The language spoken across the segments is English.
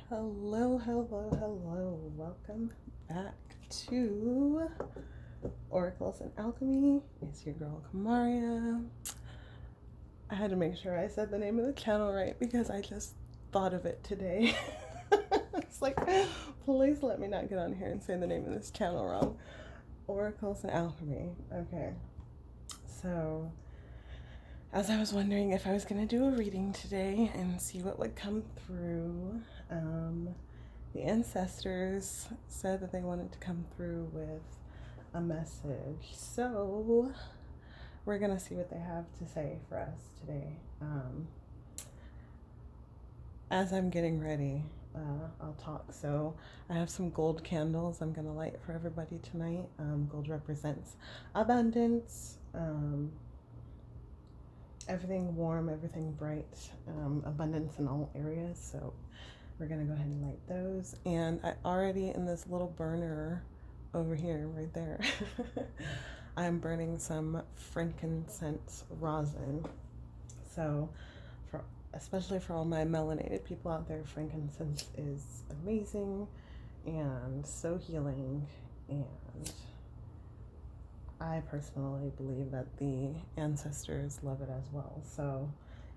Hello, hello, hello. Welcome back to Oracles and Alchemy. It's your girl Kamaria. I had to make sure I said the name of the channel right because I just thought of it today. It's like, please let me not get on here and say the name of this channel wrong. Oracles and Alchemy. Okay. So, as I was wondering if I was going to do a reading today and see what would come through, the ancestors said that they wanted to come through with a message. So we're going to see what they have to say for us today. As I'm getting ready, I'll talk. So I have some gold candles I'm going to light for everybody tonight. Gold represents abundance, everything warm, everything bright, abundance in all areas. So we're going to go ahead and light those. And I already, in this little burner over here, right there, I'm burning some frankincense rosin. So, especially for all my melanated people out there, frankincense is amazing and so healing. And I personally believe that the ancestors love it as well. So,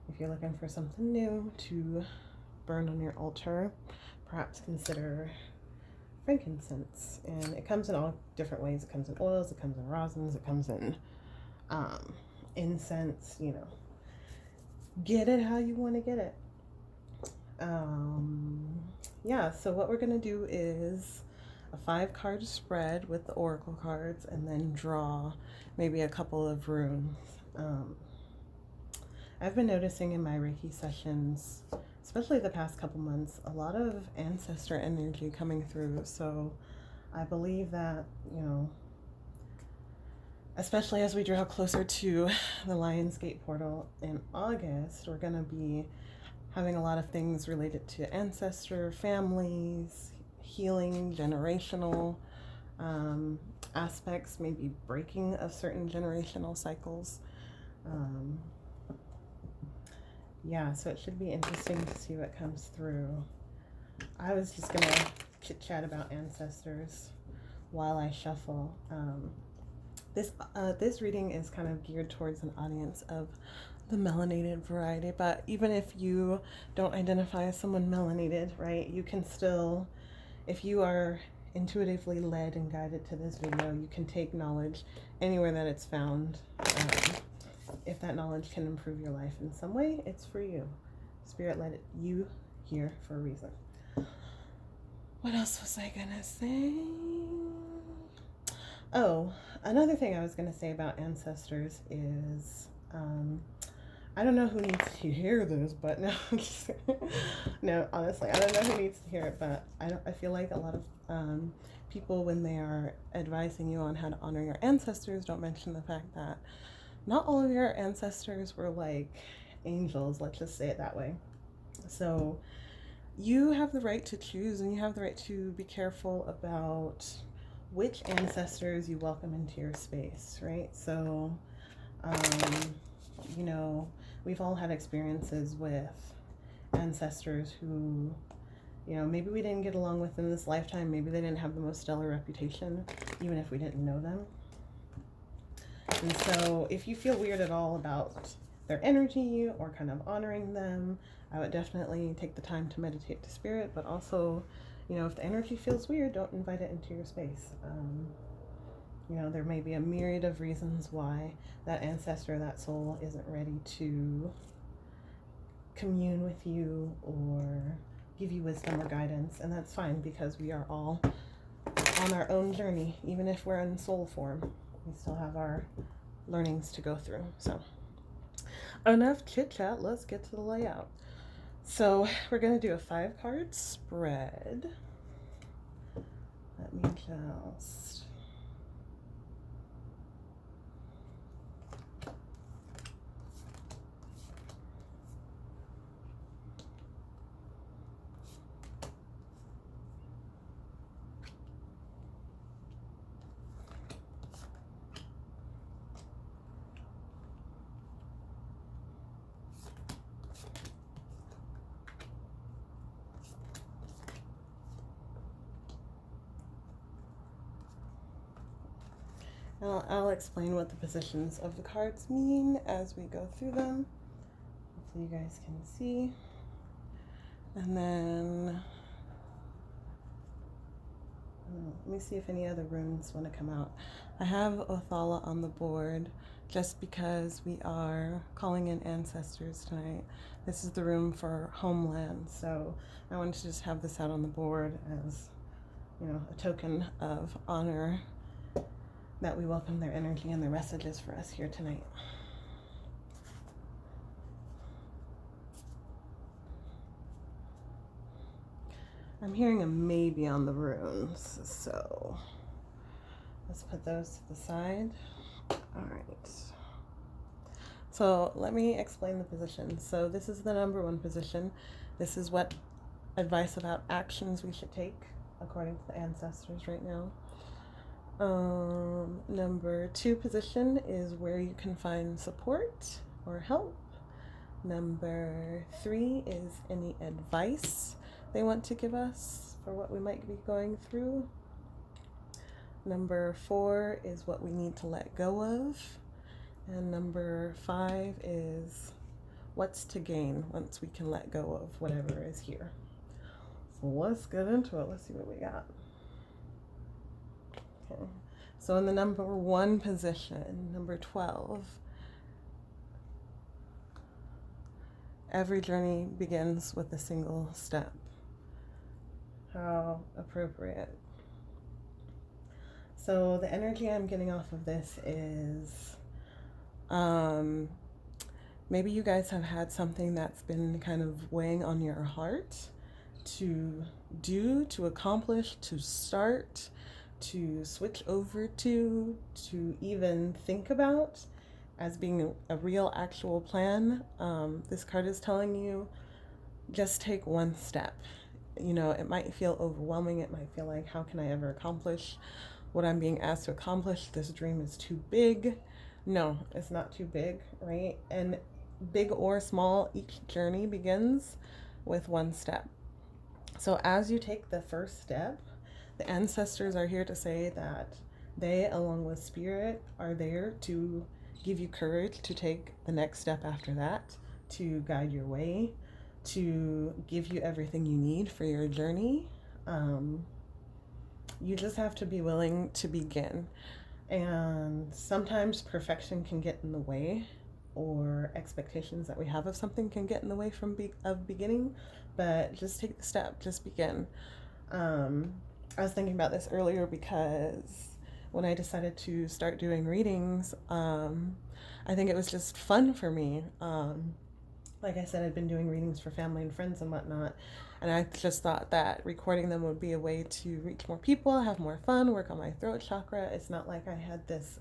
if you're looking for something new to burn on your altar, perhaps consider frankincense. And it comes in all different ways. It comes in oils, it comes in rosins, it comes in incense, get it how you want to get it. Yeah, so what we're going to do is a 5-card spread with the oracle cards and then draw maybe a couple of runes. I've been noticing in my Reiki sessions, especially the past couple months, a lot of ancestor energy coming through. So I believe that, especially as we draw closer to the Lionsgate portal in August, we're going to be having a lot of things related to ancestor, families, healing, generational aspects, maybe breaking of certain generational cycles. Yeah, so it should be interesting to see what comes through. I was just going to chit-chat about ancestors while I shuffle. This reading is kind of geared towards an audience of the melanated variety, but even if you don't identify as someone melanated, right, you can still, if you are intuitively led and guided to this video, you can take knowledge anywhere that it's found. If that knowledge can improve your life in some way, it's for you. Spirit led you here for a reason. What else was I gonna say? Oh, another thing I was gonna say about ancestors is, I don't know who needs to hear this, but no, no, honestly, I don't know who needs to hear it, but I feel like a lot of people, when they are advising you on how to honor your ancestors, don't mention the fact that not all of your ancestors were like angels, let's just say it that way. So you have the right to choose, and you have the right to be careful about which ancestors you welcome into your space, right? So, we've all had experiences with ancestors who, maybe we didn't get along with in this lifetime. Maybe they didn't have the most stellar reputation, even if we didn't know them. And so if you feel weird at all about their energy or kind of honoring them, I would definitely take the time to meditate to spirit, but also, if the energy feels weird, don't invite it into your space. There may be a myriad of reasons why that ancestor, that soul isn't ready to commune with you or give you wisdom or guidance, and that's fine because we are all on our own journey. Even if we're in soul form, we still have our learnings to go through. So enough chit chat, let's get to the layout. So we're going to do a 5-card spread. Let me just... I'll explain what the positions of the cards mean as we go through them, so you guys can see. And then let me see if any other runes want to come out. I have Othala on the board just because we are calling in ancestors tonight. This is the room for homeland, so I wanted to just have this out on the board as, you know, a token of honor that we welcome their energy and their messages for us here tonight. I'm hearing a maybe on the runes, so let's put those to the side. All right. So let me explain the position. So this is the number 1 position. This is what advice about actions we should take according to the ancestors right now. Number 2 position is where you can find support or help. Number 3 is any advice they want to give us for what we might be going through. Number 4 is what we need to let go of. And number 5 is what's to gain once we can let go of whatever is here. So let's get into it. Let's see what we got. Okay. So in the number 1 position, number 12, every journey begins with a single step. How appropriate. So the energy I'm getting off of this is maybe you guys have had something that's been kind of weighing on your heart to do, to accomplish, to start, to switch over to even think about as being a real actual plan. This card is telling you just take one step. You know, it might feel overwhelming. It might feel like, how can I ever accomplish what I'm being asked to accomplish? This dream is too big. No, it's not too big, right? And big or small, each journey begins with one step. So as you take the first step, the ancestors are here to say that they, along with spirit, are there to give you courage to take the next step after that, to guide your way, to give you everything you need for your journey. You just have to be willing to begin. And sometimes perfection can get in the way, or expectations that we have of something can get in the way of beginning, but just take the step, just begin. I was thinking about this earlier because when I decided to start doing readings, I think it was just fun for me. Like I said, I'd been doing readings for family and friends and whatnot, and I just thought that recording them would be a way to reach more people, have more fun, work on my throat chakra. It's not like I had this,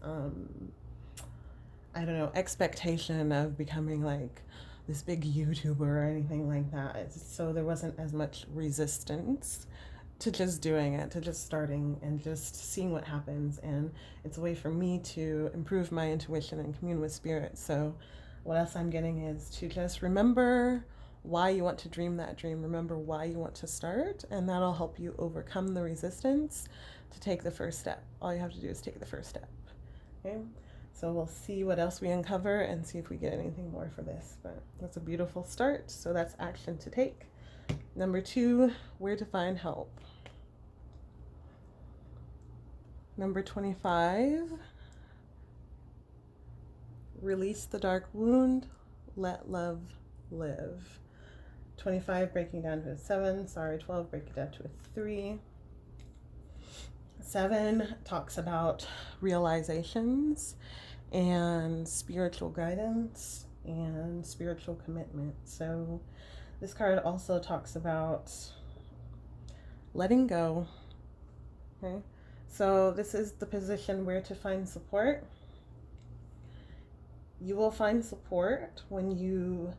expectation of becoming like this big YouTuber or anything like that. So there wasn't as much resistance to just doing it, to just starting and just seeing what happens. And it's a way for me to improve my intuition and commune with spirit. So what else I'm getting is to just remember why you want to dream that dream. Remember why you want to start, and that'll help you overcome the resistance to take the first step. All you have to do is take the first step. Okay? So we'll see what else we uncover and see if we get anything more for this. But that's a beautiful start. So that's action to take. Number 2, where to find help. Number 25, release the dark wound, let love live. 25 breaking down to a 7, 12 breaking down to a 3. 7 talks about realizations and spiritual guidance and spiritual commitment. So this card also talks about letting go. Okay, so this is the position where to find support. You will find support when you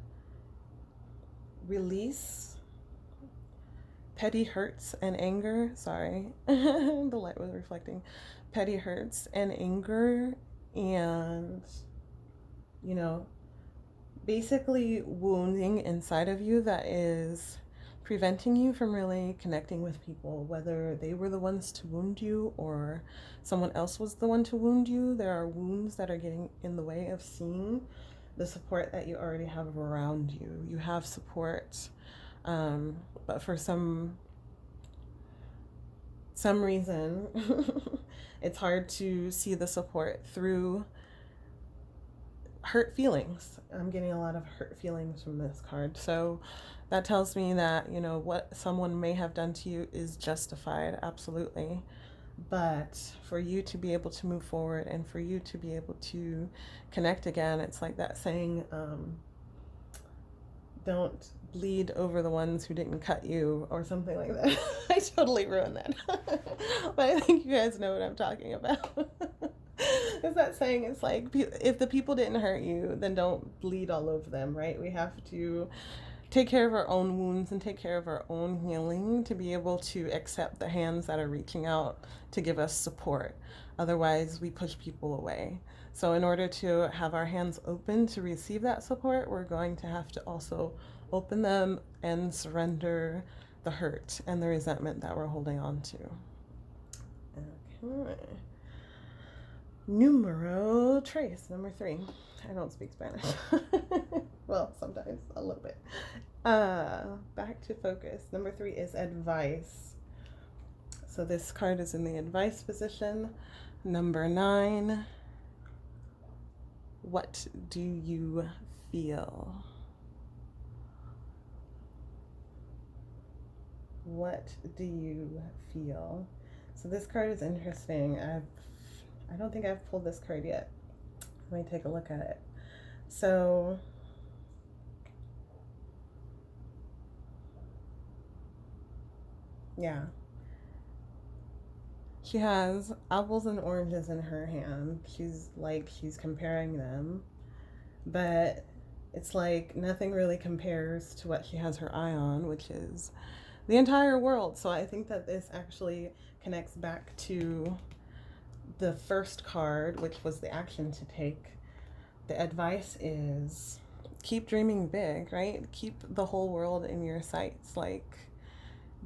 release petty hurts and anger. Sorry, the light was reflecting. Petty hurts and anger, and, basically wounding inside of you that is preventing you from really connecting with people, whether they were the ones to wound you or someone else was the one to wound you. There are wounds that are getting in the way of seeing the support that you already have around you. You have support, but for some reason, it's hard to see the support through hurt feelings. I'm getting a lot of hurt feelings from this card. So that tells me that, you know, what someone may have done to you is justified, absolutely. But for you to be able to move forward and for you to be able to connect again, it's like that saying, don't bleed over the ones who didn't cut you, or something like that. I totally ruined that. But I think you guys know what I'm talking about. Is that saying, it's like, if the people didn't hurt you, then don't bleed all over them, right? We have to take care of our own wounds and take care of our own healing to be able to accept the hands that are reaching out to give us support. Otherwise, we push people away. So in order to have our hands open to receive that support, we're going to have to also open them and surrender the hurt and the resentment that we're holding on to. Okay. Numero tres, number 3. I don't speak Spanish. Well, sometimes, a little bit. Back to focus. Number 3 is advice. So this card is in the advice position. Number 9. What do you feel? What do you feel? So this card is interesting. I don't think I've pulled this card yet. Let me take a look at it. So yeah, she has apples and oranges in her hand. She's comparing them, but it's like nothing really compares to what she has her eye on, which is the entire world. So I think that this actually connects back to the first card, which was the action to take. The advice is keep dreaming big, right? Keep the whole world in your sights. Like,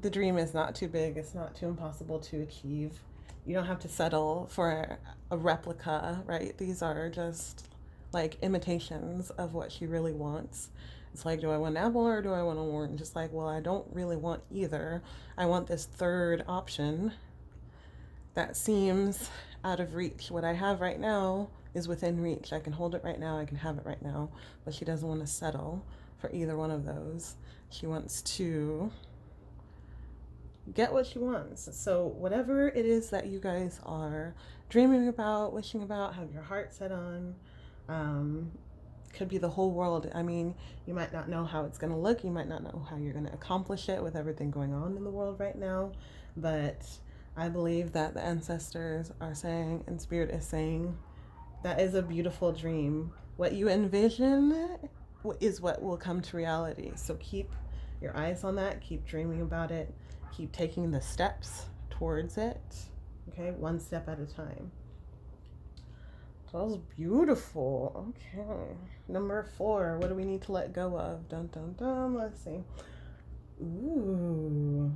the dream is not too big. It's not too impossible to achieve. You don't have to settle for a replica, right? These are just like imitations of what she really wants. It's like, do I want an apple or do I want an orange? Just like, well, I don't really want either. I want this third option that seems out of reach. What I have right now is within reach. I can hold it right now. I can have it right now. But she doesn't want to settle for either one of those. She wants to get what she wants. So whatever it is that you guys are dreaming about, wishing about, have your heart set on, could be the whole world. I mean, you might not know how it's going to look. You might not know how you're going to accomplish it with everything going on in the world right now. But I believe that the ancestors are saying, and Spirit is saying, that is a beautiful dream. What you envision is what will come to reality. So keep your eyes on that. Keep dreaming about it. Keep taking the steps towards it. Okay, one step at a time. That was beautiful. Okay. Number 4. What do we need to let go of? Dun, dun, dun. Let's see. Ooh.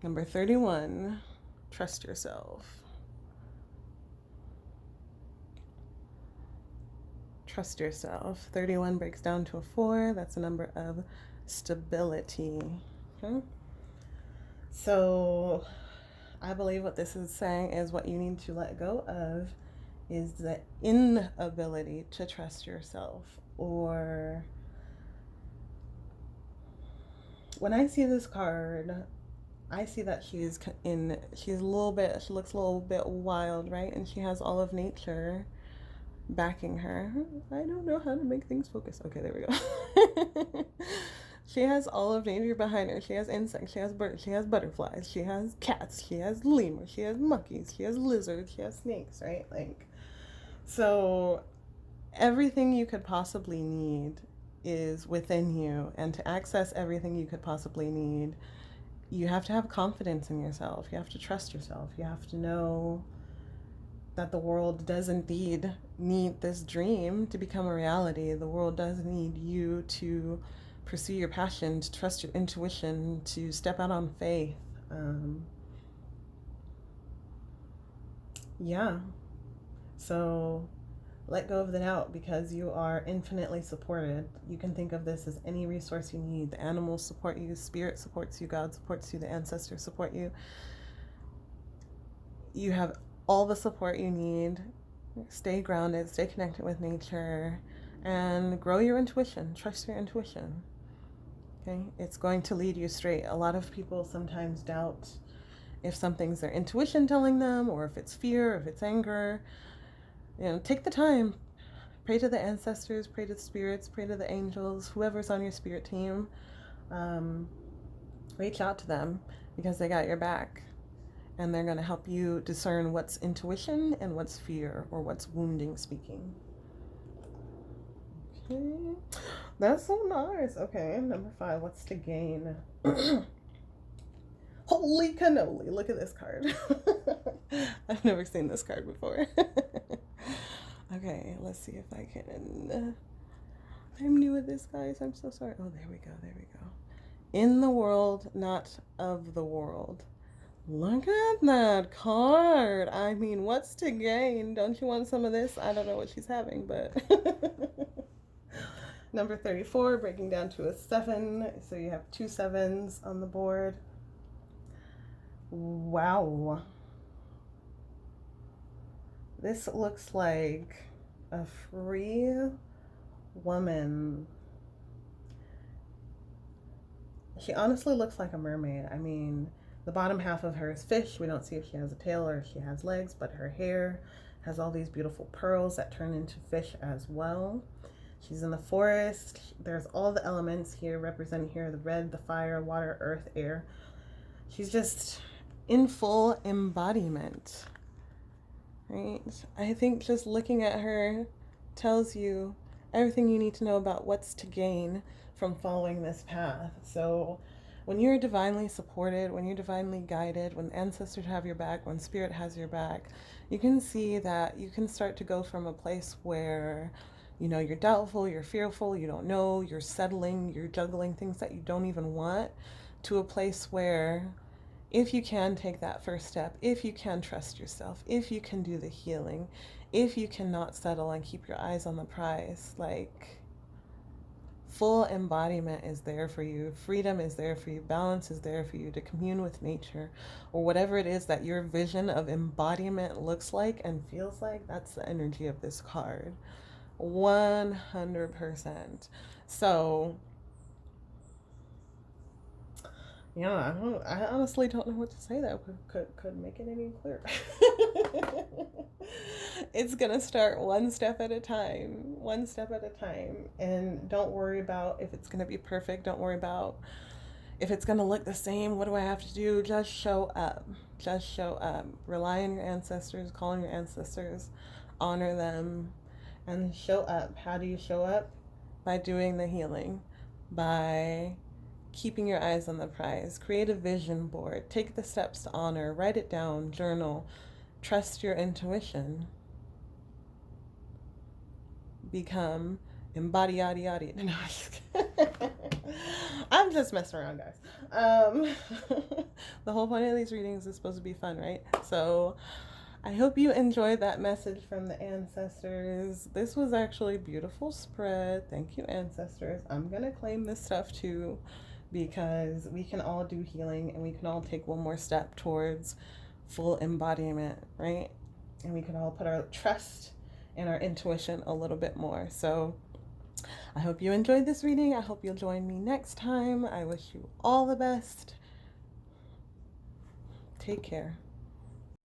Number 31. Trust yourself. Trust yourself. 31 breaks down to a 4. That's a number of stability. Okay. So I believe what this is saying is what you need to let go of is the inability to trust yourself. Or when I see this card, I see that she looks a little bit wild, right? And she has all of nature backing her. I don't know how to make things focus. Okay, there we go. She has all of nature behind her. She has insects, she has birds, she has butterflies, she has cats, she has lemurs, she has monkeys, she has lizards, she has snakes, right? Like, so everything you could possibly need is within you. And to access everything you could possibly need, you have to have confidence in yourself. You have to trust yourself. You have to know that the world does indeed need this dream to become a reality. The world does need you to pursue your passion, to trust your intuition, to step out on faith. Yeah. So let go of the doubt, because you are infinitely supported. You can think of this as any resource you need. The animals support you, spirit supports you, God supports you, the ancestors support you. You have all the support you need. Stay grounded, stay connected with nature, and grow your intuition. Trust your intuition. Okay? It's going to lead you straight. A lot of people sometimes doubt if something's their intuition telling them, or if it's fear, or if it's anger. Take the time. Pray to the ancestors, pray to the spirits, pray to the angels, whoever's on your spirit team. Reach out to them, because they got your back. And they're going to help you discern what's intuition and what's fear, or what's wounding speaking. Okay. That's so nice. Okay, number 5. What's to gain? Holy cannoli. Look at this card. I've never seen this card before. Okay, let's see if I can. I'm new at this, guys. I'm so sorry. Oh, there we go. There we go. In the world, not of the world. Look at that card. I mean, what's to gain? Don't you want some of this? I don't know what she's having, but... Number 34, breaking down to a 7. So you have 2 7s on the board. Wow. This looks like a free woman. She honestly looks like a mermaid. I mean, the bottom half of her is fish. We don't see if she has a tail or if she has legs, but her hair has all these beautiful pearls that turn into fish as well. She's in the forest. There's all the elements here represented here: the red, the fire, water, earth, air. She's just in full embodiment, right? I think just looking at her tells you everything you need to know about what's to gain from following this path. So when you're divinely supported, when you're divinely guided, when ancestors have your back, when spirit has your back, you can see that you can start to go from a place where, you're doubtful, you're fearful, you don't know, you're settling, you're juggling things that you don't even want, to a place where if you can take that first step, if you can trust yourself, if you can do the healing, if you cannot settle and keep your eyes on the prize, like, full embodiment is there for you, freedom is there for you, balance is there for you to commune with nature, or whatever it is that your vision of embodiment looks like and feels like. That's the energy of this card. 100%. So I honestly don't know what to say that could make it any clearer. It's gonna start one step at a time, and don't worry about if it's gonna be perfect. Don't worry about if it's gonna look the same. What do I have to do? Just show up. Rely on your ancestors, call on your ancestors, honor them, and show up. How do you show up? By doing the healing, by keeping your eyes on the prize. Create a vision board. Take the steps to honor. Write it down. Journal. Trust your intuition. Become embody yada yada. No, I'm just messing around, guys. The whole point of these readings is supposed to be fun, right? So I hope you enjoyed that message from the ancestors. This was actually a beautiful spread. Thank you, ancestors. I'm gonna claim this stuff too, because we can all do healing, and we can all take one more step towards full embodiment, right? And we can all put our trust in our intuition a little bit more. So I hope you enjoyed this reading. I hope you'll join me next time. I wish you all the best. Take care.